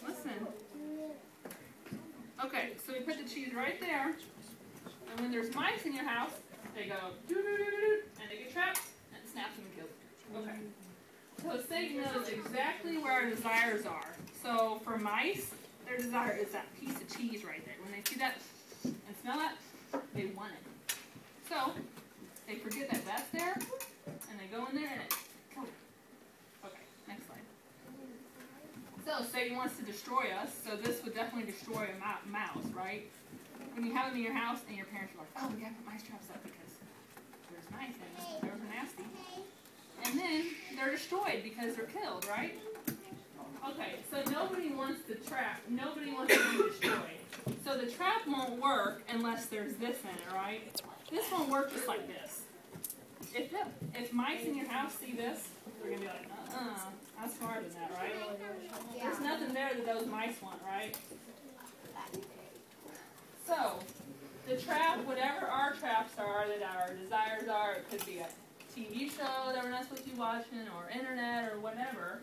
Listen. Okay, so we put the cheese right there. And when there's mice in your house, they go doo-doo-doo-doo, and they get trapped, and it snaps them and kills them. Okay. So Satan knows exactly where our desires are. So for mice, their desire is that piece of cheese right there. When they see that and smell that, they want it. So they forget that that's there, and they go in there and it kills them. Okay, next slide. So Satan wants to destroy us, so this would definitely destroy a mouse, right? When you have them in your house and your parents are like, oh, we got to put mice traps up because there's mice and they're nasty. And then they're destroyed because they're killed, right? Okay, so nobody wants to be destroyed. So the trap won't work unless there's this in it, right? This won't work just like this. If mice in your house see this, they're going to be like, I'm smarter than that, right? There's nothing there that those mice want, right? So, the trap, whatever our traps are, that our desires are, it could be a TV show that we're not supposed to be watching, or internet, or whatever.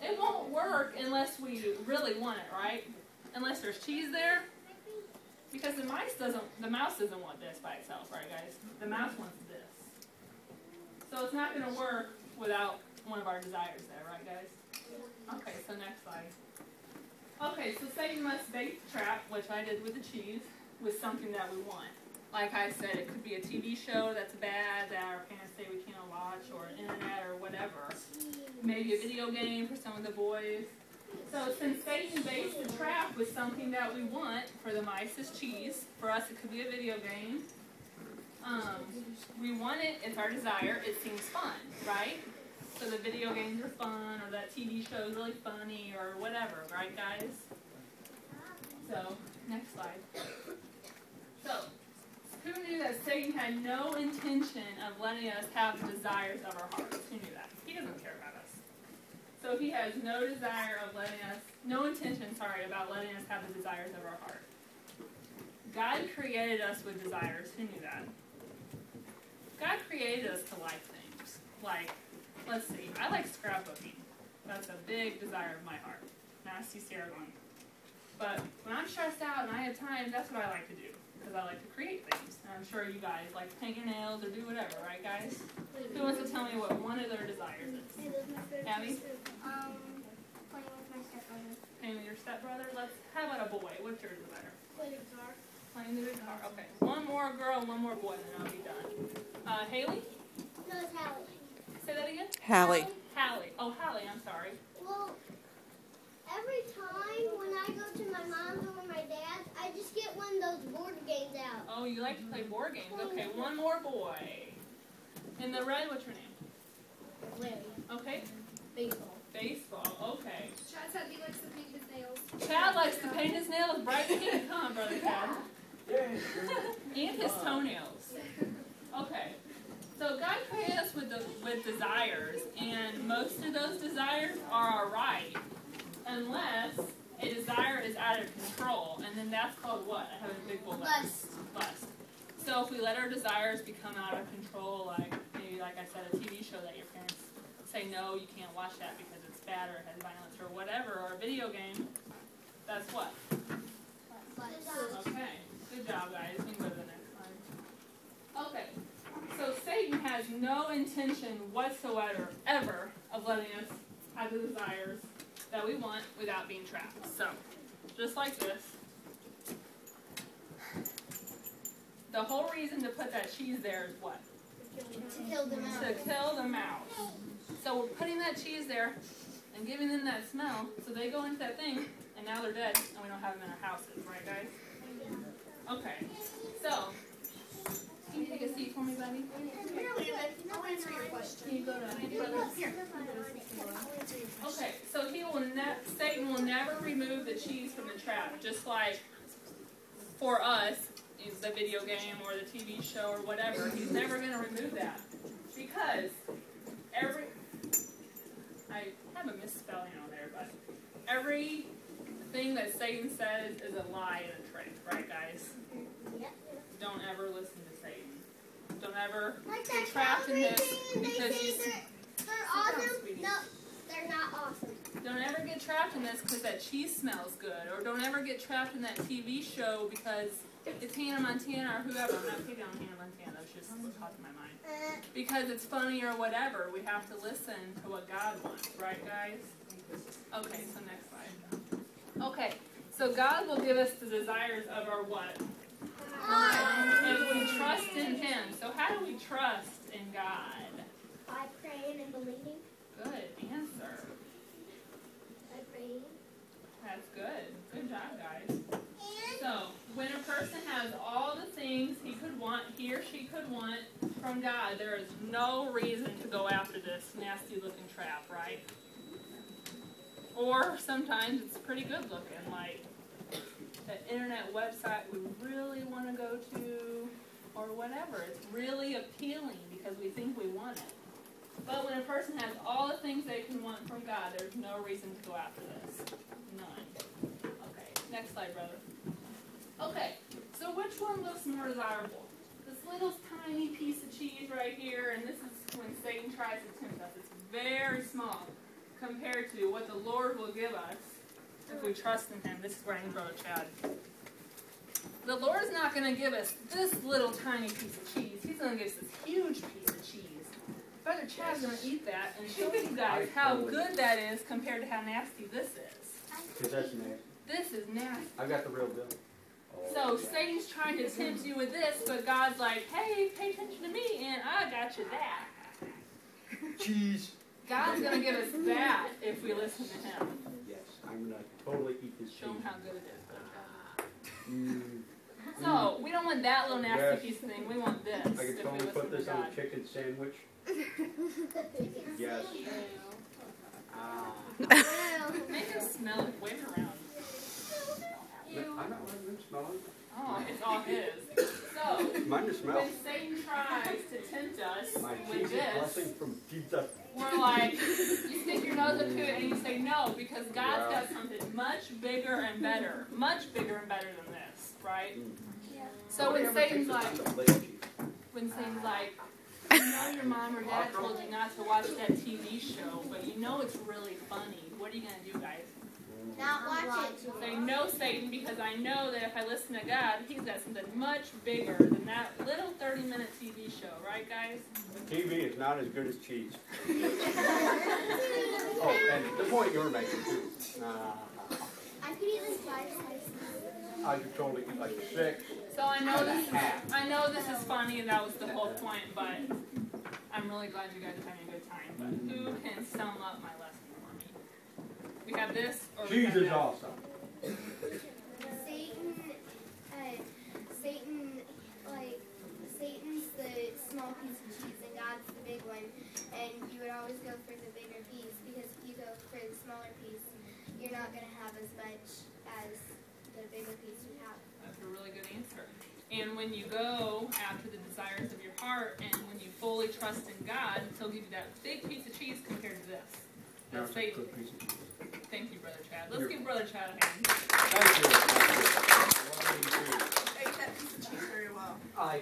It won't work unless we really want it, right? Unless there's cheese there. Because the mouse doesn't want this by itself, right guys? The mouse wants this. So it's not going to work without one of our desires there, right guys? Okay, so next slide. Okay, so Satan must bait the trap, which I did with the cheese, with something that we want. Like I said, it could be a TV show that's bad that our parents say we can't watch, or internet, or whatever. Maybe a video game for some of the boys. So since Satan baits the trap with something that we want, for the mice is cheese. For us it could be a video game. We want it, it's our desire, it seems fun, right? So the video games are fun, or that TV show is really funny, or whatever, right guys? So, next slide. So, who knew that Satan had no intention of letting us have the desires of our hearts? Who knew that? He doesn't care about us. So he has no desire of no intention, about letting us have the desires of our heart. God created us with desires. Who knew that? God created us to like things. Like, let's see, I like scrapbooking. That's a big desire of my heart. Nasty Sarah going. But when I'm stressed out and I have time, that's what I like to do. Because I like to create things. And I'm sure you guys like to paint your nails or do whatever, right guys? Who wants to tell me what one of their desires is? Abby? Playing with my stepbrother. Playing with your stepbrother? How about a boy? What's your desire? Play the guitar. Playing the guitar. Okay. One more girl and one more boy, and then I'll be done. Haley? No, it's Hallie. Say that again? Hallie. Hallie. Oh, Hallie, I'm sorry. Well, every time when I go to my mom's or my dad's, I just get one of those board games out. Oh, you like to play board games. Okay, one more boy. In the red, what's your name? Larry. Okay. Baseball. Baseball, okay. Chad said he likes to paint his nails. Chad likes to paint his nails bright pink. Come on, Brother Chad. And his toenails. Okay. So God created us with desires, and most of those desires are alright, unless a desire is out of control, and then that's called what? I have a big bold Lust. Lust. So if we let our desires become out of control, like maybe, like I said, a TV show that your parents say, no, you can't watch that because it's bad or it has violence or whatever, or a video game, that's what? Okay. Good job, guys. We can go to the next slide. Okay. So Satan has no intention whatsoever ever of letting us have the desires that we want without being trapped. So, just like this. The whole reason to put that cheese there is what? To kill the mouse. To kill the mouse. So we're putting that cheese there and giving them that smell, so they go into that thing, and now they're dead, and we don't have them in our houses, right guys? Okay, so, can you take a seat for me, buddy? Here, Landon. I'll answer your question. Can you go to brother? Here. Okay, so Satan will never remove the cheese from the trap, just like for us, is the video game or the TV show or whatever. He's never going to remove that because I have a misspelling on there, but everything that Satan says is a lie and a trick, right, guys? Don't ever listen to Satan. Don't ever get trapped in this because you. They're awesome. No, they're not awesome. Don't ever get trapped in this because that cheese smells good. Or don't ever get trapped in that TV show because it's Hannah Montana or whoever. I'm not picking on Hannah Montana. That's just what popped in my mind. Because it's funny or whatever. We have to listen to what God wants. Right, guys? Okay, so next slide. Okay, so God will give us the desires of our what? If we trust in Him. So how do we trust in God? By praying and believing. Good answer. By praying. That's good. Good job, guys. So, when a person has all the things he or she could want from God, there is no reason to go after this nasty-looking trap, right? Or sometimes it's pretty good looking, like the internet website we really want to go to, or whatever. It's really appealing because we think we want it. But when a person has all the things they can want from God, there's no reason to go after this. None. Okay, next slide, brother. Okay, so which one looks more desirable? This little tiny piece of cheese right here, and this is when Satan tries to tempt us. It's very small compared to what the Lord will give us if we trust in Him. This is where I need Brother Chad. The Lord's not going to give us this little tiny piece of cheese. He's going to give us this huge piece of cheese. Brother Chad's going to eat that and show you guys how good that is compared to how nasty this is. Because that's nasty. This is nasty. I got the real deal. So Satan's trying to tempt you with this, but God's like, hey, pay attention to me, and I got you that. Cheese. God's going to give us that if we listen to Him. Yes, I'm going to totally eat this cheese. Show Him how good it is. So, we don't want that little nasty piece of thing. We want this. I can totally put this on a chicken sandwich. Yes. Make him smell it. Wave it around. I'm not letting them smell it. Oh, it's all his. So, Mine to smell. when Satan tries to tempt us My with cheese is this, blessing from Jesus. we're like, you stick your nose up to it and you say no, because God's got something much bigger and better. Much bigger and better than this, right? Yeah. So when Satan's like, you know your mom or dad told you not to watch that TV show, but you know it's really funny. What are you going to do, guys? Not watch it. Say no, Satan, because I know that if I listen to God, He's got something much bigger than that little 30-minute TV show. Right, guys? TV is not as good as cheese. Oh, and the point you were making, too. I could eat this 5 slices. I could totally eat like 6. So I know this is funny, and that was the whole point, but I'm really glad you guys are having a good time. But who can sum up my lesson for me? We have this, or we have Cheese is that? awesome. Satan's the small piece of cheese and God's the big one. And you would always go for the bigger piece because if you go for the smaller piece, you're not going to have as much as the bigger piece you have. That's a really good answer. And when you go after the desires of your heart and when you fully trust in God, He'll give you that big piece of cheese compared to this. That's Satan. Thank you, Brother Chad. Let's give Brother Chad a hand. Thank you. Ate that piece of cheese very well. I